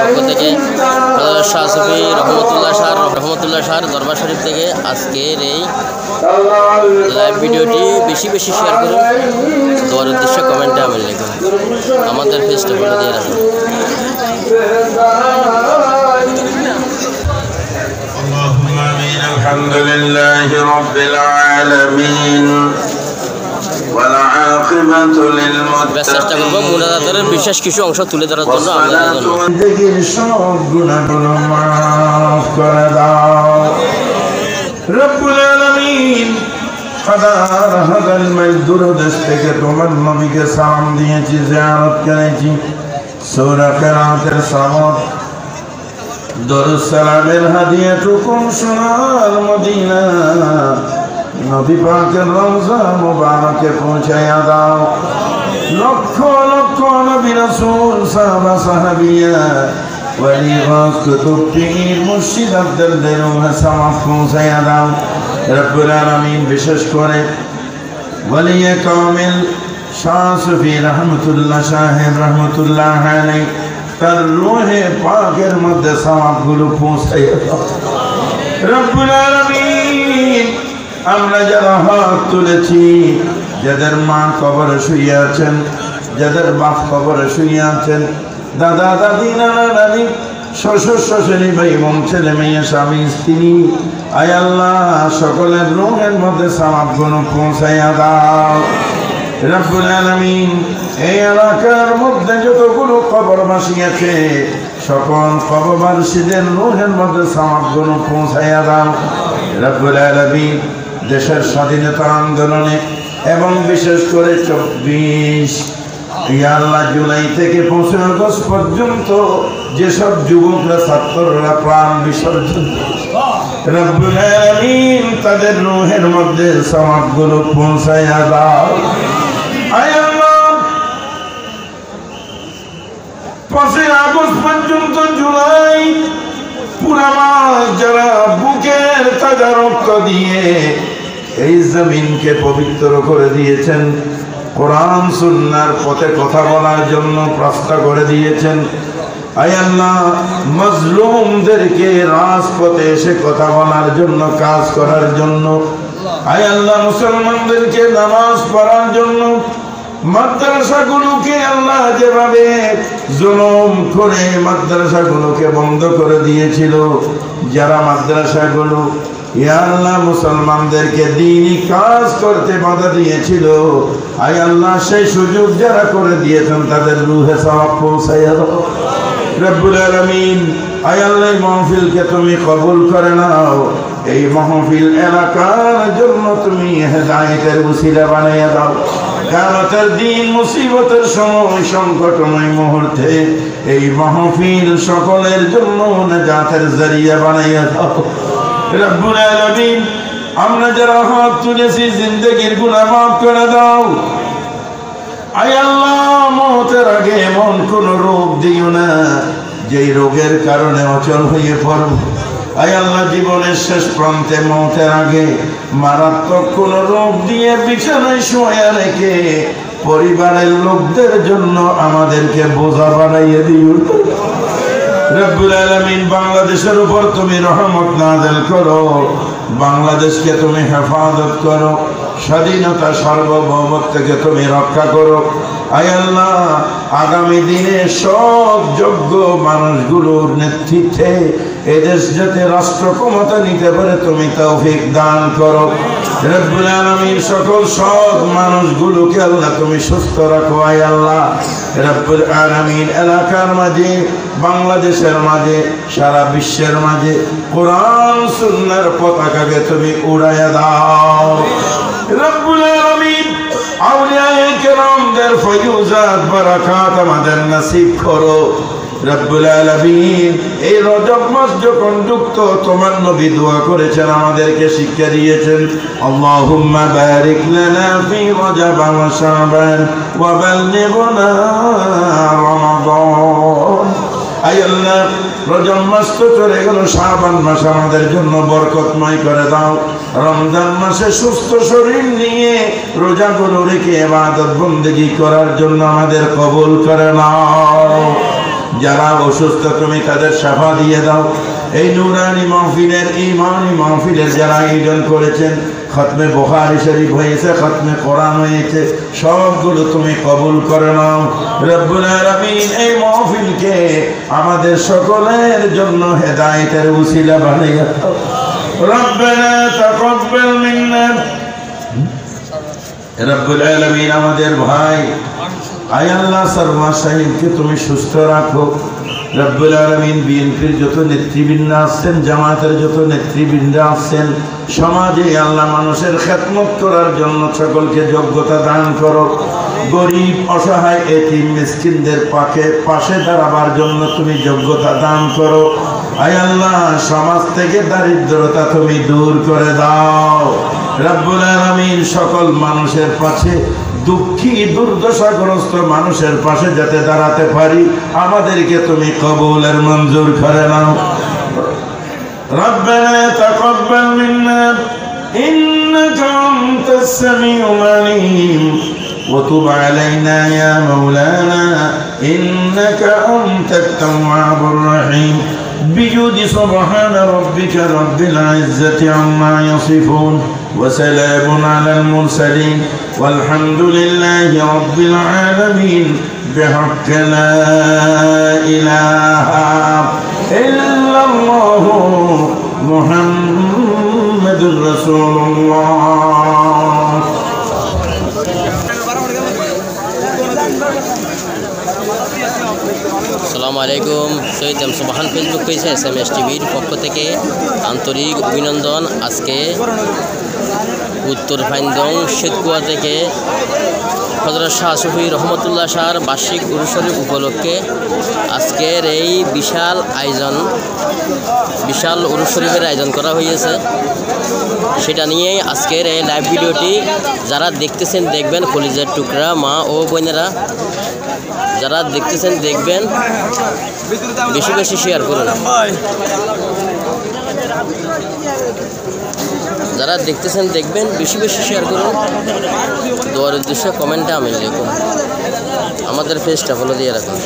পক্ষ থেকে শাহ সুফি রহমতুল্লাহ শাহর দরবার শরীফ থেকে আজকের এই লাইভ ভিডিওটি বেশি বেশি শেয়ার করুন। দোয়ার উদ্দেশ্যে কমেন্টে আমি লিখুন, আমাদের পেজটা ফলো দিয়ে রাখুন। اللهم آمين. الحمد لله رب العالمين والعاقبة للمتقين. চেষ্টা করব মুনাজাতের বিশেষ কিছু অংশ তুলে ধরার জন্য আপনাদের জন্য। সব গুনাহগুলো মাফ করে দাও রব্বুল আলামিন। হাজার মাইল দূরদেশ থেকে তোমার নবীকে সালাম দিয়েছি, জিয়ারত করেছি। সূরা কিরাতের সালাত দরুদ সালামের হাদিয়াটুকু সোনার মদিনা নবী পাকের রওজা মুবারকে পৌঁছায়া দাও। লক্ষ লক্ষ নবী রাসূল সাহাবা সাহাবিয়া ওয়ালি গাস কুতুব পীর মুর্শিদ আব্দুল্লাহ রুহা সামাফ পৌঁছায়া দাও রব্বুল আলামিন। বিশেষ করে ওয়ালি কামিল শাহ সুফি রহমতুল্লাহ সাহেব রহমতুল্লাহ আলাইহি তার রূহে পাকের মধ্যে সওয়াবগুলো পৌঁছাইয়া দাও রব্বুল আলামিন। আমরা যারা হাত তুলেছি, যাদের মা কবরে শুয়ে আছেন, যাদের বাপ কবরে শুয়ে আছেন, দাদা দাদি নানা নানি শ্বশুর শাশুড়ি ভাই বোন ছেলে মেয়ে স্বামী স্ত্রী, আয় আল্লাহ সকলের রূহের মধ্যে সওয়াবগুলো পৌঁছাইয়া দাও রব্বুল আলামিন। এই এলাকার মধ্যে যতগুলো কবরবাসী আছে সকল কবরবাসীদের রূহের মধ্যে সওয়াবগুলো পৌঁছাইয়া দাও রব্বুল আলামিন। দেশের স্বাধীনতা আন্দোলনে এবং বিশেষ করে 24 আল্লাহ জুলাই থেকে 15 আগস্ট পর্যন্ত যেসব যুবকরা ছাত্ররা প্রাণ বিসর্জন রব্বুল আলামিন তাদের রূহের মধ্যে সওয়াবগুলো পৌঁছাইয়া দাও। 5 আগস্ট পর্যন্ত জুলাই পুরা মাস যারা বুকের তাজা রক্ত দিয়ে এই জমিনকে পবিত্র করে দিয়েছেন, কোরআন সুন্নাহর পথে কথা বলার জন্য প্রস্তাব করে দিয়েছেন, আয় আল্লাহ মজলুমদেরকে রাজপথে এসে কথা বলার জন্য, কাজ করার জন্য, আয় আল্লাহ মুসলমানদেরকে নামাজ পড়ার জন্য, মাদ্রাসাগুলোকে আল্লাহ যেভাবে জুলুম করে মাদ্রাসাগুলোকে বন্ধ করে দিয়েছিল, যারা মাদ্রাসাগুলো ইয়া আল্লাহ মুসলমানদেরকে দ্বীনি কাজ করতে বাধা দিয়েছিল, আয় আল্লাহ সেই সুযোগ যারা করে দিয়েছেন তাদের রূহে সওয়াব পৌঁছাইয়া দাও রব্বুল আলামিন। আয় আল্লাহ মাহফিলকে তুমি কবুল করে নাও, এই মাহফিল এলাকার জন্য তুমি হেদায়েতের উসিলা বানাইয়া দাও। কিয়ামতের দিন মুসিবতের সময় সংকটময় মুহূর্তে এই মাহফিল সকলের জন্য নাজাতের জরিয়া বানাইয়া দাও রব্বুল আলামিন। আমরা যারা হাত তুলেছি জিন্দেগির গুনাহ মাফ করে দাও আয় আল্লাহ। মওতের আগে এমন কোন রোগ দিও না যেই রোগের কারণে অচল হয়ে পড়ব। আয় আল্লাহ জীবনের শেষ প্রান্তে মওতের আগে মারাত্মক কোন রোগ দিয়ে বিছানায় শোয়া রেখে পরিবারের লোকদের জন্য আমাদেরকে বোঝা বানাইয়ে দিও রব্বুল আলামিন। বাংলাদেশের উপর তুমি রহমত নাযিল করো, বাংলাদেশকে তুমি হেফাজত করো, স্বাধীনতা সার্বভৌমত্বকে তুমি রক্ষা করো আয় আল্লাহ। আগামী দিনে সব যোগ্য মানুষগুলোর নেতৃত্বে এদেশ যাতে রাষ্ট্র ক্ষমতা নিতে পারে তুমি তৌফিক দান করো রব্বুল আলামিন। সকল সৎ মানুষগুলোকে আল্লাহ তুমি সুস্থ রাখো আয় আল্লাহ রব্বুল আলামিন। এলাকার মাঝে, বাংলাদেশের মাঝে, সারা বিশ্বের মাঝে কোরআন সুন্নাহর পতাকাকে তুমি উড়াইয়া দাও রব্বুল আলামিন। আউলিয়ায়ে কেরামদের ফয়ুজাত বারাকাত আমাদের নসিব করো রব্বুল আলামিন। এই রজব মাস যখন যুক্ত তোমার নবী দোয়া করেছেন, আমাদেরকে শিক্ষা দিয়েছেন, আল্লাহুম্মা বারিক লানা ফি রজব ওয়া শাবান ওয়া বাল্লিগনা রমাদান। আয় আল্লাহ রজব মাস তো চলে গেল, শাবান মাস আমাদের জন্য বরকতময় করে দাও। রমজান মাসে সুস্থ শরীর নিয়ে রোজাগুলো রেখে ইবাদত বন্দেগী করার জন্য আমাদের কবুল করে নাও। যারা অসুস্থ তুমি তাদের শাফা দিয়ে দাও। এই নুরানি মাহফিলের ঈমানি মাহফিলের যারা আয়োজন করেছেন, খতমে বুখারী শরীফ হয়েছে, খতমে কোরআন হয়েছে, সবগুলো তুমি কবুল করে নাও রব্বুল আলামিন। এই মাহফিলকে আমাদের সকলের জন্য হেদায়েতের উসিলা বানিয়ে দাও। রব্বানা তাকাব্বাল মিন্না। রব্বুল আলামিন আমাদের ভাই আয় আল্লাহ সারওয়ার সাহেবকে তুমি সুস্থ রাখো। রব্বুল আলামিন বিএনপির যত নেতৃবৃন্দ আছেন, জামাতের যত নেতৃবৃন্দ আছেন, সমাজে আল্লাহ মানুষের খেদমত করার জন্য সকলকে যোগ্যতা দান করো। গরিব অসহায় এতিম মিসকিনদের পাশে দাঁড়াবার জন্য তুমি যোগ্যতা দান করো। আয় আল্লাহ সমাজ থেকে দারিদ্রতা তুমি দূর করে দাও। রব্বুল আলামিন সকল মানুষের পাশে, দুঃখী দুর্দশাগ্রস্ত মানুষের পাশে যাতে দাঁড়াতে পারি আমাদেরকে তুমি কবুলের মঞ্জুর করে নাও। রব্বানা তাকাব্বাল মিন্না ইন্নাকা আনতাস সামিউল আলিম ওয়া তুব আলাইনা ইয়া মাওলানা ইন্নাকা আনতাত তাওয়াবুর রহিম। بجود سبحان ربك رب العزة عما يصفون وسلام على المرسلين والحمد لله رب العالمين بحق لا إله إلا الله محمد رسول الله. আসসালামু আলাইকুম। সৈয়দ সুবহান ফেসবুক পেজ SMS টিভির পক্ষ থেকে আন্তরিক অভিনন্দন। আজকে উত্তর ফাইনদং শেতকুয়া থেকে হযরত শাহ সুফি রহমতুল্লাহ শাহর বার্ষিক উরুস শরীফ উপলক্ষে আজকের এই বিশাল উরুস শরীফের আয়োজন করা হয়েছে। সেটা নিয়েই আজকের এই লাইভ ভিডিওটি যারা দেখতেছেন দেখবেন, কলিজার টুকরা মা ও বোনেরা যারা দেখতেছেন দেখবেন, বেশি বেশি শেয়ার করুন। যারা দেখতেছেন দেখবেন, বেশি বেশি শেয়ার করুন। দোয়ার উদ্দেশ্যে কমেন্টে আমিন লিখুন। আমাদের পেজটা ফলো দিয়ে রাখুন।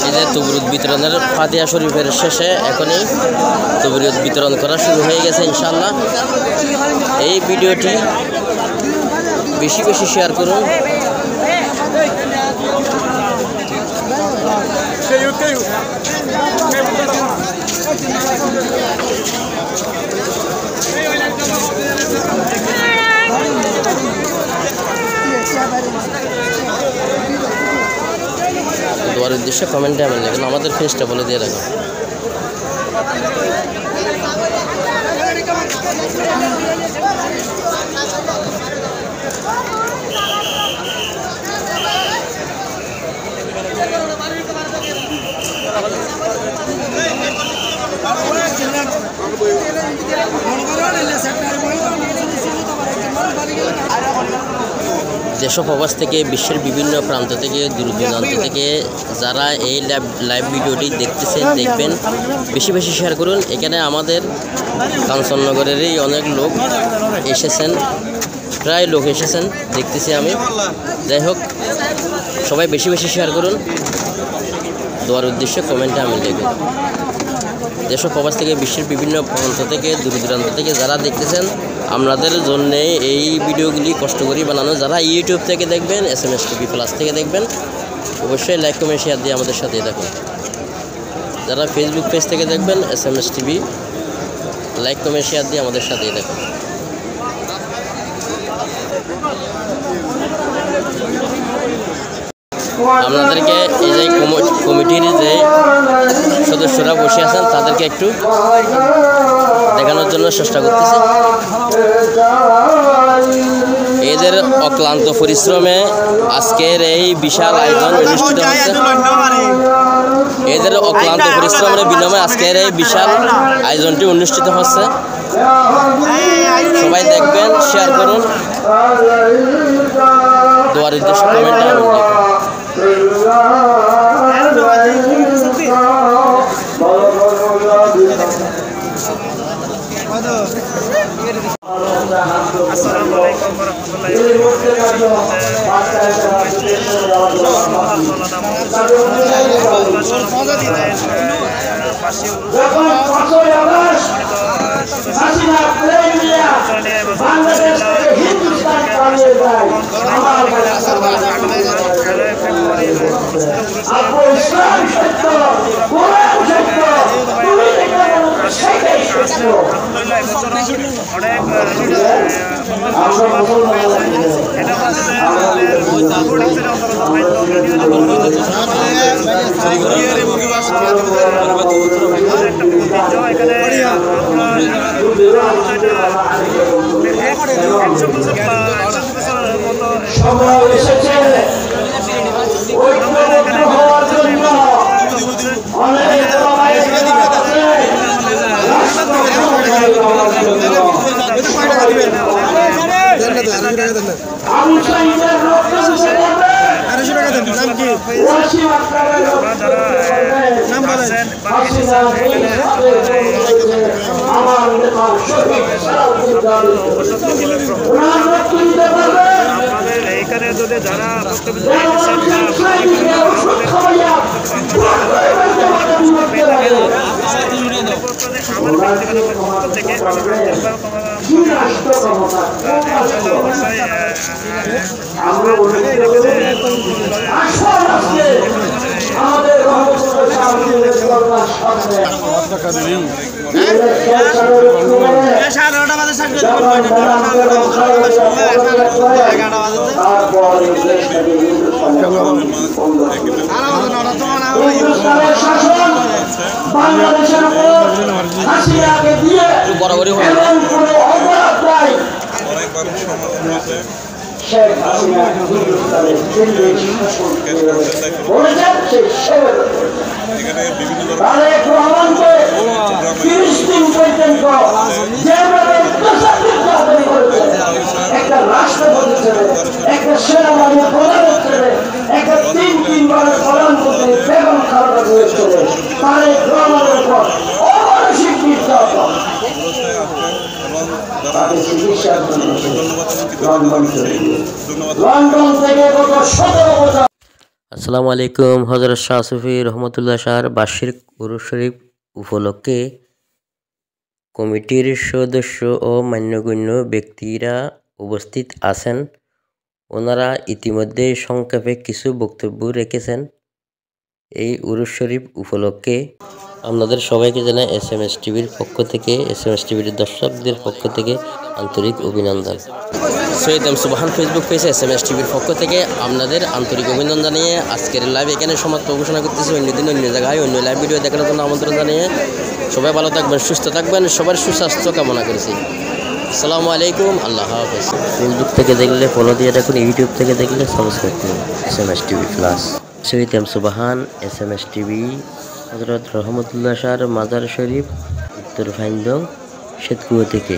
এই যে তবরুদ বিতরণের ফাতিহা শরীফের শেষে এখনই তবরুদ বিতরণ করা শুরু হয়ে গেছে ইনশাআল্লাহ। এই ভিডিওটি বেশি বেশি শেয়ার করুন। দোয়ার উদ্দেশ্যে কমেন্টে আমিন লিখুন। আমাদের পেজটা বলে দিয়ে রাখুন। যেসব প্রবাস থেকে বিশ্বের বিভিন্ন প্রান্ত থেকে দূর দূরান্ত থেকে যারা এই লাইভ ভিডিওটি দেখতেছেন দেখবেন, বেশি বেশি শেয়ার করুন। এখানে আমাদের কাঞ্চননগরেরই অনেক লোক এসেছেন, প্রায় লোক এসেছেন দেখতেছি আমি। যাই হোক, সবাই বেশি বেশি শেয়ার করুন। দোয়ার উদ্দেশ্যে কমেন্টে আমি লিখুন। যেসব প্রবাস থেকে বিশ্বের বিভিন্ন প্রান্ত থেকে দূর দূরান্ত থেকে যারা দেখতেছেন, আপনাদের জন্যে এই ভিডিওগুলি কষ্ট করি বানানো। যারা ইউটিউব থেকে দেখবেন, SMS TV প্লাস থেকে দেখবেন, অবশ্যই লাইক কমেন্ট শেয়ার দিয়ে আমাদের সাথে দেখুন। যারা ফেসবুক পেজ থেকে দেখবেন, SMS TV like comment share দিয়ে আমাদের সাথে দেখুন। আপনাদেরকে এই যে কমিটির যে সদস্যরা বসে আছেন তাদেরকে একটু দেখানোর জন্য চেষ্টা করতেছি। এদের অক্লান্ত পরিশ্রমে আজকের এই বিশাল আয়োজন অনুষ্ঠিত হচ্ছে। এদের অক্লান্ত পরিশ্রমের বিনিময়ে আজকের এই বিশাল আয়োজনটি অনুষ্ঠিত হচ্ছে। সবাই দেখবেন, শেয়ার করুন। দোয়ার উদ্দেশ্যে কমেন্টে আমিন লিখুন। আসসালামু আলাইকুম ওয়া রাহমাতুল্লাহি ওয়া বারাকাতুহু। যখন 5ই আগস্ট হাসিনা প্লেন নিয়ে বাংলাদেশ থেকে হিন্দুস্তান পালিয়ে যায়, আমার আপু ইসলাম সত্য, কোরআন সত্য, তুমি যেটা বলো সেটাই সত্য। আমরা সবাই এসেছে ঐক্যবদ্ধ হওয়ার জন্য। অনেক আবু সাইদের এইখানে যদি যারা বাংলাদেশের হাসিনাকে দিয়ে এমন কোনো অপরাধ নাই। শেখ হাসিনা হিন্দুস্তানের তারেক রহমানকে 30 দিন পর্যন্ত যেভাবে একটা রাষ্ট্রপতি ছেলে, একটা সেনাবাহিনী প্রধানের ছেলে, একটা 3 প্রধানমন্ত্রী বেগম খালেদা জিয়ার ছেলে তারেক রহমানের উপর অমানসিক নির্যাতন লন্ডন থেকে গত 17 বছর। আসসালামু আলাইকুম। হযরত শাহ সুফি রহমতুল্লাহ শাহর বার্ষিক উরুস শরীফ উপলক্ষে কমিটির সদস্য ও মান্যগণ্য ব্যক্তিরা উপস্থিত আছেন। ওনারা ইতিমধ্যে সংক্ষেপে কিছু বক্তব্য রেখেছেন। এই উরুস শরীফ উপলক্ষে আপনাদের সবাইকে জানাই SMS টিভির পক্ষ থেকে, SMS টিভির দর্শকদের পক্ষ থেকে আন্তরিক অভিনন্দন। সৈয়দ সুবহান ফেসবুক পেজে SMS টিভির পক্ষ থেকে আপনাদের আন্তরিক অভিনন্দন জানিয়ে আজকের লাইভ এখানে সমাপ্ত ঘোষণা করতেছি। অন্য দিন অন্য জায়গায় অন্য লাইভ ভিডিও দেখার জন্য আমন্ত্রণ জানিয়ে সবাই ভালো থাকবেন, সুস্থ থাকবেন, সবার সুস্বাস্থ্য কামনা করেছি। আসসালামু আলাইকুম, আল্লাহ হাফেজ। ফেসবুক থেকে দেখলে ফলো দিয়ে দেখুন, ইউটিউব থেকে দেখলে সাবস্ক্রাইব করুন SMS টিভি প্লাস। সৈয়দ সুবহান, SMS টিভি, হযরত রহমতুল্লাহ শাহর মাজার শরীফ, উত্তর ফাইন্দং, শেতকুয়া থেকে।